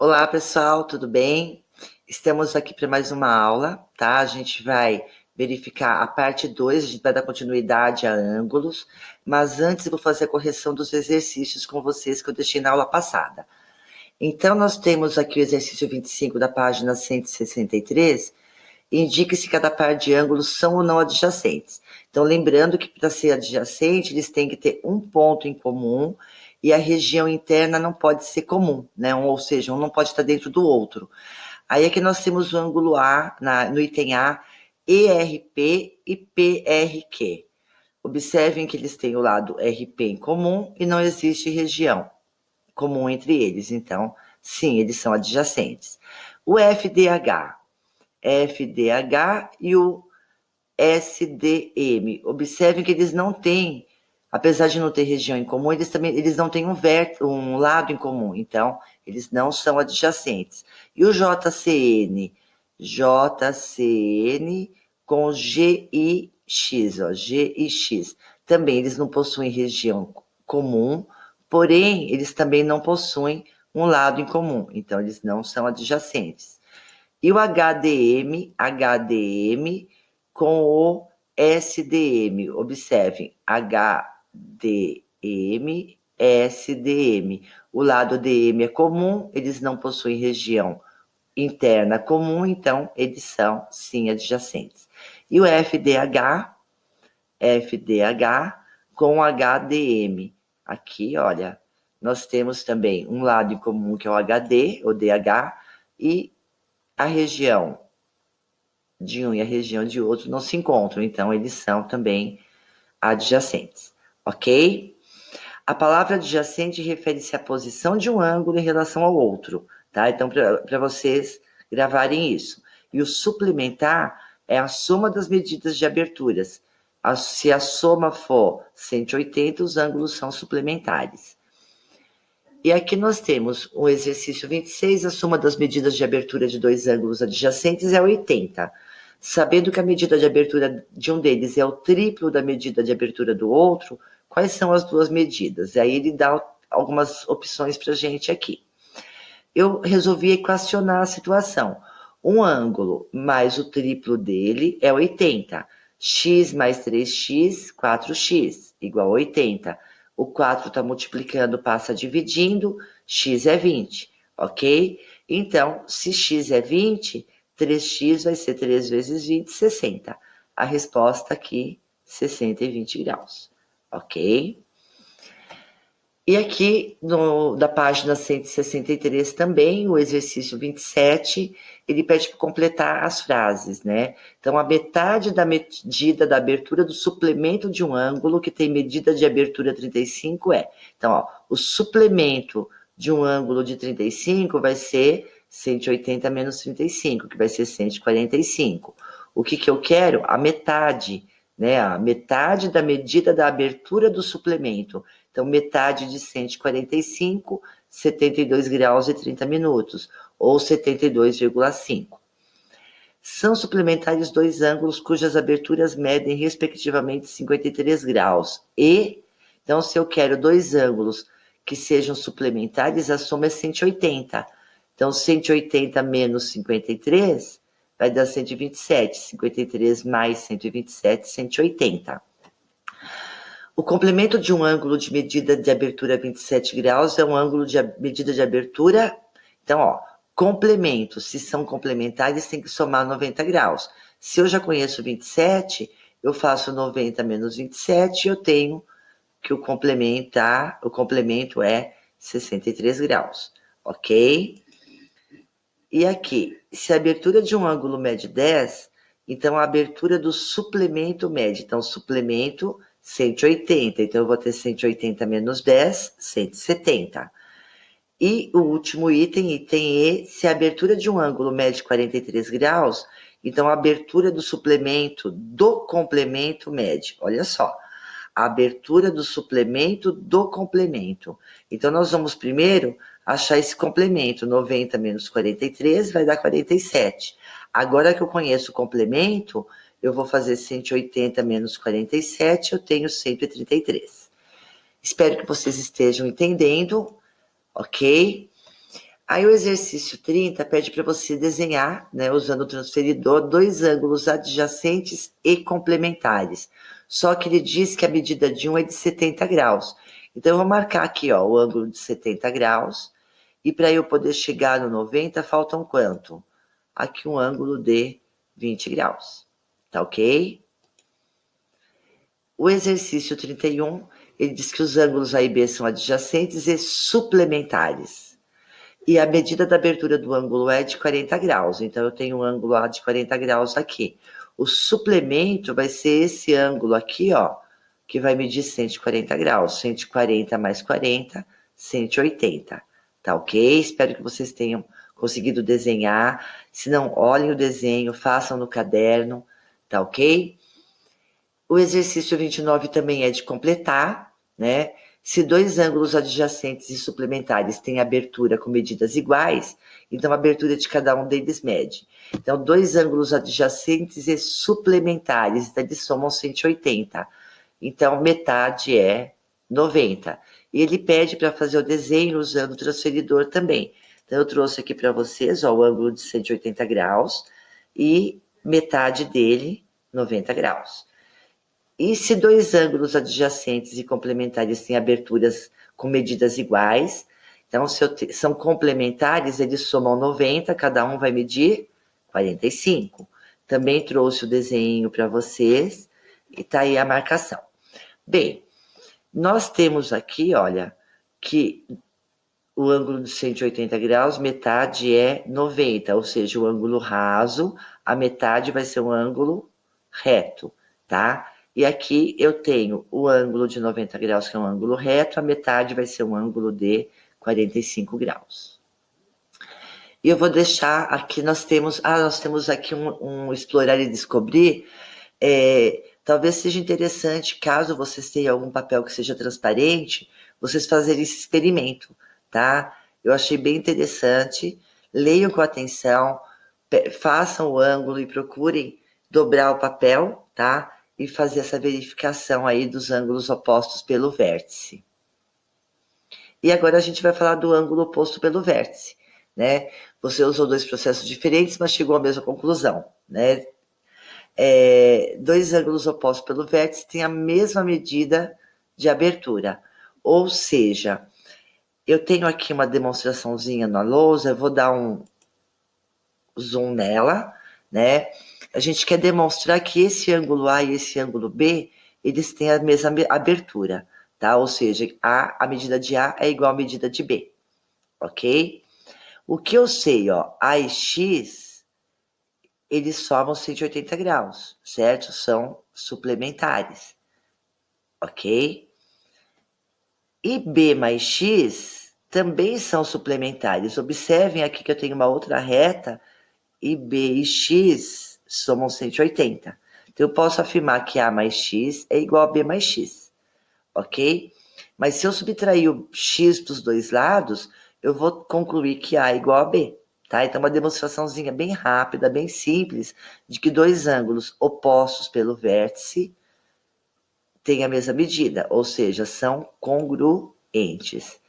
Olá, pessoal, tudo bem? Estamos aqui para mais uma aula, tá? A gente vai verificar a parte 2, a gente vai dar continuidade a ângulos, mas antes eu vou fazer a correção dos exercícios com vocês que eu deixei na aula passada. Então, nós temos aqui o exercício 25 da página 163, indique se cada par de ângulos são ou não adjacentes. Então, lembrando que para ser adjacente, eles têm que ter um ponto em comum e a região interna não pode ser comum, né? Ou seja, um não pode estar dentro do outro. Aí aqui nós temos o ângulo A, no item A, ERP e PRQ. Observem que eles têm o lado RP em comum e não existe região comum entre eles. Então, sim, eles são adjacentes. O FDH e o SDM. Observem que eles não têm, apesar de não ter região em comum, eles não têm um lado em comum, então eles não são adjacentes. E o JCN com GIX, ó, GIX. Também eles não possuem região comum, porém eles também não possuem um lado em comum, então eles não são adjacentes. E o HDM com o SDM. Observem, HDM, SDM. O lado DM é comum, eles não possuem região interna comum, então eles são, sim, adjacentes. E o FDH com HDM. Aqui, olha, nós temos também um lado em comum que é o HD, o DH, e a região de um e a região de outro não se encontram, então eles são também adjacentes, ok? A palavra adjacente refere-se à posição de um ângulo em relação ao outro, tá? Então, para vocês gravarem isso. E o suplementar é a soma das medidas de aberturas. Se a soma for 180, os ângulos são suplementares. E aqui nós temos o exercício 26, a soma das medidas de abertura de dois ângulos adjacentes é 80. Sabendo que a medida de abertura de um deles é o triplo da medida de abertura do outro, quais são as duas medidas? E aí ele dá algumas opções para a gente aqui. Eu resolvi equacionar a situação. Um ângulo mais o triplo dele é 80. X mais 3x, 4x, igual a 80. O 4 está multiplicando, passa dividindo, x é 20, ok? Então, se x é 20, 3x vai ser 3 vezes 20, 60. A resposta aqui, 60 e 20 graus, ok? E aqui, da página 163 também, o exercício 27, ele pede para completar as frases, né? Então, a metade da medida da abertura do suplemento de um ângulo que tem medida de abertura 35 é. Então, ó, o suplemento de um ângulo de 35 vai ser 180 menos 35, que vai ser 145. O que eu quero? A metade, né? A metade da medida da abertura do suplemento. Então, metade de 145, 72 graus e 30 minutos, ou 72,5. São suplementares dois ângulos cujas aberturas medem, respectivamente, 53 graus. Então, se eu quero dois ângulos que sejam suplementares, a soma é 180. Então, 180 menos 53 vai dar 127. 53 mais 127, 180. O complemento de um ângulo de medida de abertura 27 graus é um ângulo de medida de abertura. Então, ó, complemento, se são complementares, tem que somar 90 graus. Se eu já conheço 27, eu faço 90 menos 27 e eu tenho que o complemento é 63 graus, ok? E aqui, se a abertura de um ângulo mede 10, então a abertura do suplemento mede. Então, suplemento 180, então eu vou ter 180 menos 10, 170. E o último item E, se a abertura de um ângulo mede 43 graus, então a abertura do suplemento do complemento mede. Olha só, a abertura do suplemento do complemento. Então, nós vamos primeiro achar esse complemento. 90 menos 43 vai dar 47. Agora que eu conheço o complemento, eu vou fazer 180 menos 47, eu tenho 133. Espero que vocês estejam entendendo, ok? Aí o exercício 30 pede para você desenhar, né, usando o transferidor, dois ângulos adjacentes e complementares. Só que ele diz que a medida de um é de 70 graus. Então, eu vou marcar aqui, ó, o ângulo de 70 graus. E para eu poder chegar no 90, faltam quanto? Aqui um ângulo de 20 graus. Tá ok? O exercício 31, ele diz que os ângulos A e B são adjacentes e suplementares. E a medida da abertura do ângulo é de 40 graus. Então, eu tenho um ângulo A de 40 graus aqui. O suplemento vai ser esse ângulo aqui, ó, que vai medir 140 graus. 140 mais 40, 180. Tá ok? Espero que vocês tenham conseguido desenhar. Se não, olhem o desenho, façam no caderno. Tá ok? O exercício 29 também é de completar, né? Se dois ângulos adjacentes e suplementares têm abertura com medidas iguais, então a abertura de cada um deles mede. Então, dois ângulos adjacentes e suplementares, então eles somam 180. Então, metade é 90. E ele pede para fazer o desenho usando o transferidor também. Então, eu trouxe aqui para vocês, ó, o ângulo de 180 graus e metade dele, 90 graus. E se dois ângulos adjacentes e complementares têm aberturas com medidas iguais, então se são complementares, eles somam 90, cada um vai medir 45. Também trouxe o desenho para vocês e está aí a marcação. Bem, nós temos aqui, olha, que o ângulo de 180 graus, metade é 90, ou seja, o ângulo raso, a metade vai ser um ângulo reto, tá? E aqui eu tenho o ângulo de 90 graus, que é um ângulo reto, a metade vai ser um ângulo de 45 graus. E eu vou deixar aqui, nós temos aqui um explorar e descobrir. Talvez seja interessante, caso vocês tenham algum papel que seja transparente, vocês fazerem esse experimento, tá? Eu achei bem interessante. Leiam com atenção, façam o ângulo e procurem dobrar o papel, tá? E fazer essa verificação aí dos ângulos opostos pelo vértice. E agora a gente vai falar do ângulo oposto pelo vértice, né? Você usou dois processos diferentes, mas chegou à mesma conclusão, né? Dois ângulos opostos pelo vértice têm a mesma medida de abertura. Ou seja, eu tenho aqui uma demonstraçãozinha na lousa, eu vou dar um zoom nela, né? A gente quer demonstrar que esse ângulo A e esse ângulo B, eles têm a mesma abertura, tá? Ou seja, a medida de A é igual à medida de B, ok? O que eu sei, ó, A e X, eles somam 180 graus, certo? São suplementares, ok? E B mais X também são suplementares. Observem aqui que eu tenho uma outra reta e B e X somam 180. Então, eu posso afirmar que A mais X é igual a B mais X, ok? Mas se eu subtrair o X dos dois lados, eu vou concluir que A é igual a B, tá? Então, uma demonstraçãozinha bem rápida, bem simples, de que dois ângulos opostos pelo vértice têm a mesma medida, ou seja, são congruentes.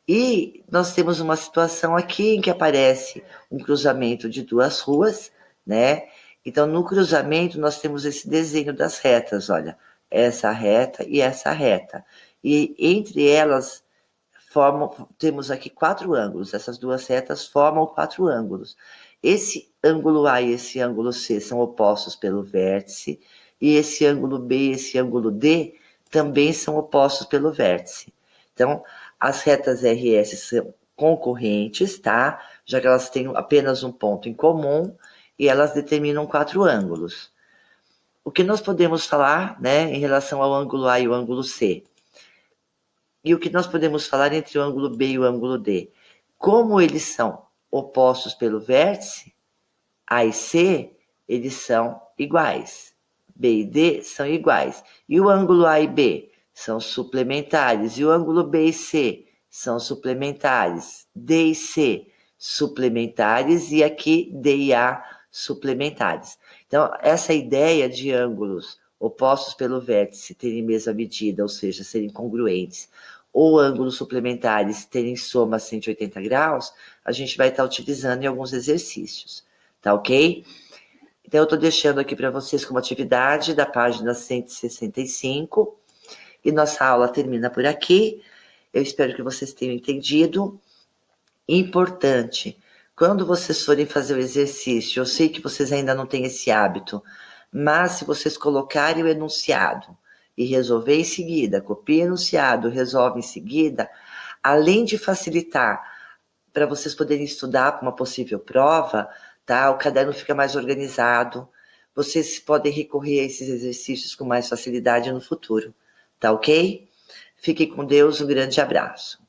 E nós temos uma situação aqui em que aparece um cruzamento de duas ruas, né? Então, no cruzamento, nós temos esse desenho das retas, olha, essa reta e essa reta. E entre elas, temos aqui quatro ângulos, essas duas retas formam quatro ângulos. Esse ângulo A e esse ângulo C são opostos pelo vértice, e esse ângulo B e esse ângulo D também são opostos pelo vértice. Então, as retas RS são concorrentes, tá? Já que elas têm apenas um ponto em comum e elas determinam quatro ângulos. O que nós podemos falar, né, em relação ao ângulo A e o ângulo C? E o que nós podemos falar entre o ângulo B e o ângulo D? Como eles são opostos pelo vértice, A e C, eles são iguais. B e D são iguais. E o ângulo A e B são suplementares. E o ângulo B e C são suplementares. D e C, suplementares. E aqui D e A, suplementares. Então, essa ideia de ângulos opostos pelo vértice terem mesma medida, ou seja, serem congruentes, ou ângulos suplementares terem soma 180 graus, a gente vai estar utilizando em alguns exercícios, tá ok? Então, eu estou deixando aqui para vocês como atividade da página 165, e nossa aula termina por aqui. Eu espero que vocês tenham entendido. Importante, quando vocês forem fazer o exercício, eu sei que vocês ainda não têm esse hábito, mas se vocês colocarem o enunciado e resolver em seguida, copia o enunciado, resolve em seguida, além de facilitar para vocês poderem estudar para uma possível prova, tá? O caderno fica mais organizado, vocês podem recorrer a esses exercícios com mais facilidade no futuro, tá ok? Fiquem com Deus, um grande abraço.